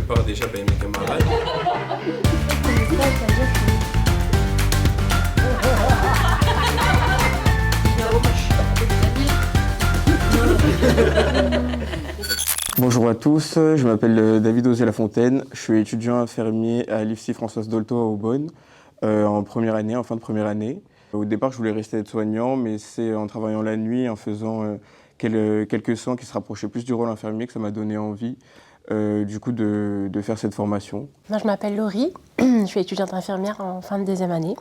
part déjà mes camarades. Bonjour à tous, je m'appelle David Osier-Lafontaine, je suis étudiant infirmier à l'IFSI Françoise Dolto à Aubonne, en première année, en fin de première année. Au départ, je voulais rester aide-soignant, mais c'est en travaillant la nuit, en faisant quelques soins qui se rapprochaient plus du rôle infirmier que ça m'a donné envie du coup de faire cette formation. Moi, je m'appelle Laurie, je suis étudiante infirmière en fin de deuxième année.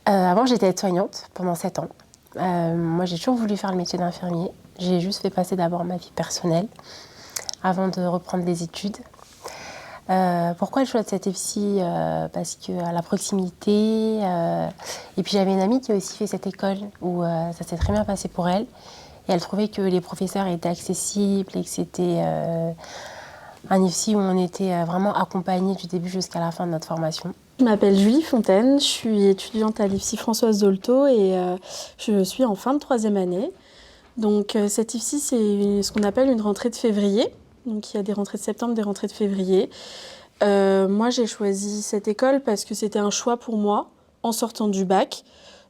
Avant, j'étais aide-soignante pendant 7 ans. Moi, j'ai toujours voulu faire le métier d'infirmier. J'ai juste fait passer d'abord ma vie personnelle avant de reprendre les études. Pourquoi le choix de cette EFSI? Parce qu'à la proximité, et puis j'avais une amie qui a aussi fait cette école où ça s'est très bien passé pour elle. Et elle trouvait que les professeurs étaient accessibles et que c'était un EFSI où on était vraiment accompagnés du début jusqu'à la fin de notre formation. Je m'appelle Julie Fontaine, je suis étudiante à l'IFSI Françoise Dolto et je suis en fin de troisième année. Donc cette IFSI, c'est ce qu'on appelle une rentrée de février. Donc il y a des rentrées de septembre, des rentrées de février. Moi, j'ai choisi cette école parce que c'était un choix pour moi, en sortant du bac,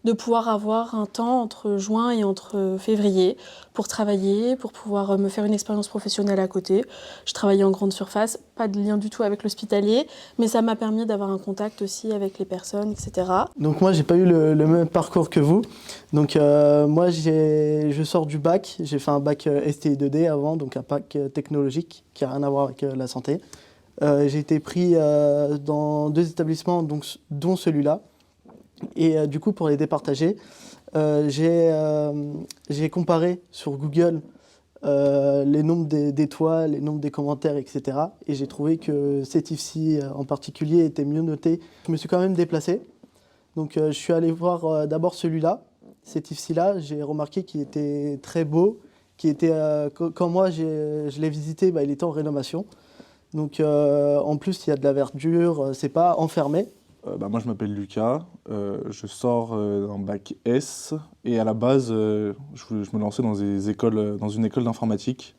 de pouvoir avoir un temps entre juin et entre février pour travailler, pour pouvoir me faire une expérience professionnelle à côté. Je travaillais en grande surface, pas de lien du tout avec l'hospitalier, mais ça m'a permis d'avoir un contact aussi avec les personnes, etc. Donc moi, j'ai pas eu le même parcours que vous. Donc moi, je sors du bac. J'ai fait un bac STI2D avant, donc un bac technologique qui n'a rien à voir avec la santé. J'ai été pris dans 2 établissements, dont celui-là. Et du coup, pour les départager, j'ai comparé sur Google les nombres d'étoiles, les nombres des commentaires, etc. Et j'ai trouvé que cet IFSI en particulier était mieux noté. Je me suis quand même déplacé. Donc je suis allé voir d'abord celui-là, cet IFSI-là. J'ai remarqué qu'il était très beau, qu'il était, quand moi je l'ai visité, il était en rénovation. Donc en plus, il y a de la verdure, c'est pas enfermé. Moi, je m'appelle Lucas, je sors d'un bac S et à la base, je me lançais dans une école d'informatique.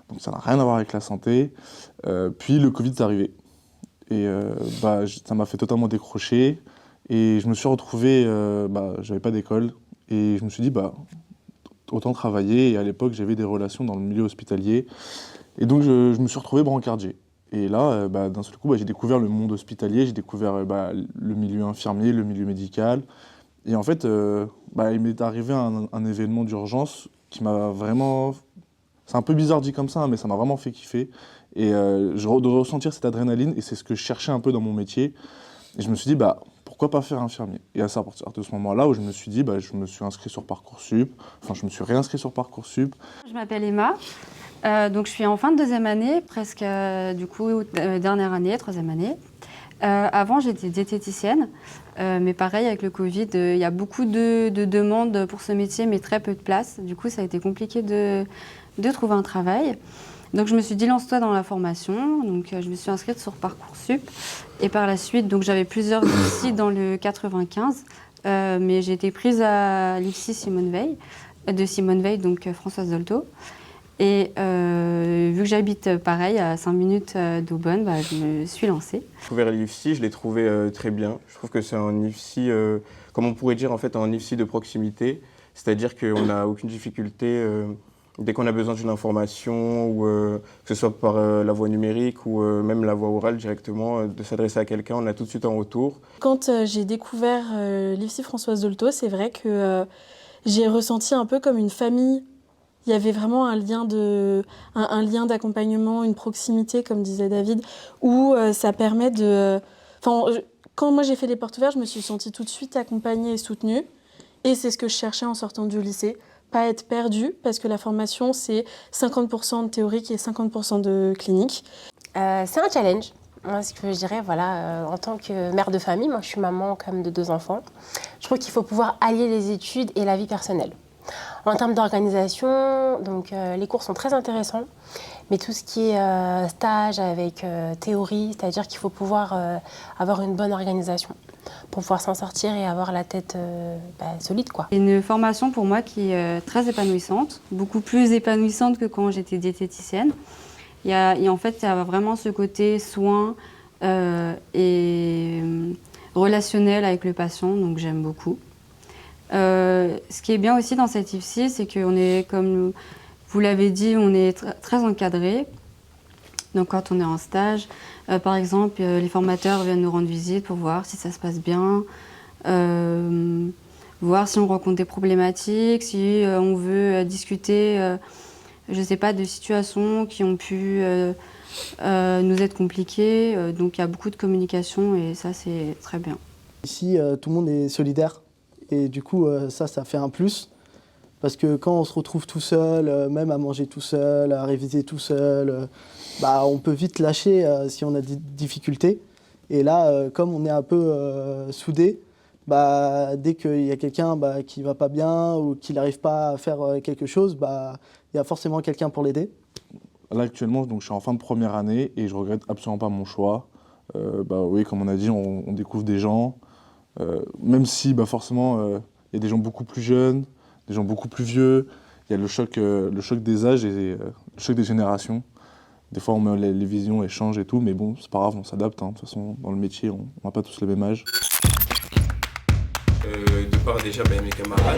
Donc ça n'a rien à voir avec la santé. Puis le Covid est arrivé et ça m'a fait totalement décrocher et je me suis retrouvé, j'avais pas d'école et je me suis dit autant travailler. Et à l'époque, j'avais des relations dans le milieu hospitalier et donc je me suis retrouvé brancardier. Et là, d'un seul coup, j'ai découvert le monde hospitalier, j'ai découvert le milieu infirmier, le milieu médical. Et en fait, il m'est arrivé un événement d'urgence qui m'a vraiment... C'est un peu bizarre dit comme ça, mais ça m'a vraiment fait kiffer. Et de ressentir cette adrénaline, et c'est ce que je cherchais un peu dans mon métier. Et je me suis dit, pourquoi pas faire infirmier? Et c'est à partir de ce moment-là où je me suis dit, je me suis inscrit sur Parcoursup. Enfin, je me suis réinscrit sur Parcoursup. Je m'appelle Emma. Donc je suis en fin de deuxième année, presque dernière année, troisième année. Avant j'étais diététicienne, mais pareil avec le Covid, il y a beaucoup de demandes pour ce métier, mais très peu de place. Du coup ça a été compliqué de trouver un travail. Donc je me suis dit lance-toi dans la formation, donc je me suis inscrite sur Parcoursup. Et par la suite, donc j'avais plusieurs IFSI dans le 95, mais j'ai été prise à l'IFSI Simone Veil, de Simone Veil, donc Françoise Dolto. Et vu que j'habite pareil à 5 minutes d'Aubonne, je me suis lancée. J'ai découvert l'IFSI, je l'ai trouvé très bien. Je trouve que c'est un IFSI, comme on pourrait dire en fait, un IFSI de proximité. C'est-à-dire qu'on n'a aucune difficulté dès qu'on a besoin d'une information, ou que ce soit par la voie numérique ou même la voie orale directement, de s'adresser à quelqu'un, on a tout de suite un retour. Quand j'ai découvert l'IFSI Françoise Dolto, c'est vrai que j'ai ressenti un peu comme une famille. Il y avait vraiment un lien d'accompagnement, une proximité, comme disait David, où ça permet de... Quand moi j'ai fait les portes ouvertes, je me suis sentie tout de suite accompagnée et soutenue. Et c'est ce que je cherchais en sortant du lycée. Pas être perdue, parce que la formation, c'est 50% de théorique et 50% de clinique. C'est un challenge. Moi, ce que je dirais, en tant que mère de famille, moi je suis maman quand même de 2 enfants, je trouve qu'il faut pouvoir allier les études et la vie personnelle. En termes d'organisation, donc les cours sont très intéressants, mais tout ce qui est stage avec théorie, c'est-à-dire qu'il faut pouvoir avoir une bonne organisation pour pouvoir s'en sortir et avoir la tête solide, quoi. C'est une formation pour moi qui est très épanouissante, beaucoup plus épanouissante que quand j'étais diététicienne. Et en fait, il y a vraiment ce côté soin et relationnel avec le patient, donc j'aime beaucoup. Ce qui est bien aussi dans cette IFSI, c'est qu'on est, comme vous l'avez dit, on est très encadré. Donc quand on est en stage, par exemple, les formateurs viennent nous rendre visite pour voir si ça se passe bien, voir si on rencontre des problématiques, si on veut discuter, je ne sais pas, de situations qui ont pu nous être compliquées. Donc il y a beaucoup de communication et ça, c'est très bien. Ici, tout le monde est solidaire et du coup, ça fait un plus. Parce que quand on se retrouve tout seul, même à manger tout seul, à réviser tout seul, on peut vite lâcher si on a des difficultés. Et là, comme on est un peu soudés, dès qu'il y a quelqu'un qui va pas bien ou qui n'arrive pas à faire quelque chose, il y a forcément quelqu'un pour l'aider. Là, actuellement, donc, je suis en fin de première année et je regrette absolument pas mon choix. Oui, comme on a dit, on découvre des gens, même si forcément, il y a des gens beaucoup plus jeunes, des gens beaucoup plus vieux, il y a le choc des âges et le choc des générations. Des fois, les visions elles changent et tout, mais bon, c'est pas grave, on s'adapte. De toute façon, dans le métier, on n'a pas tous le même âge. De part déjà mes camarades,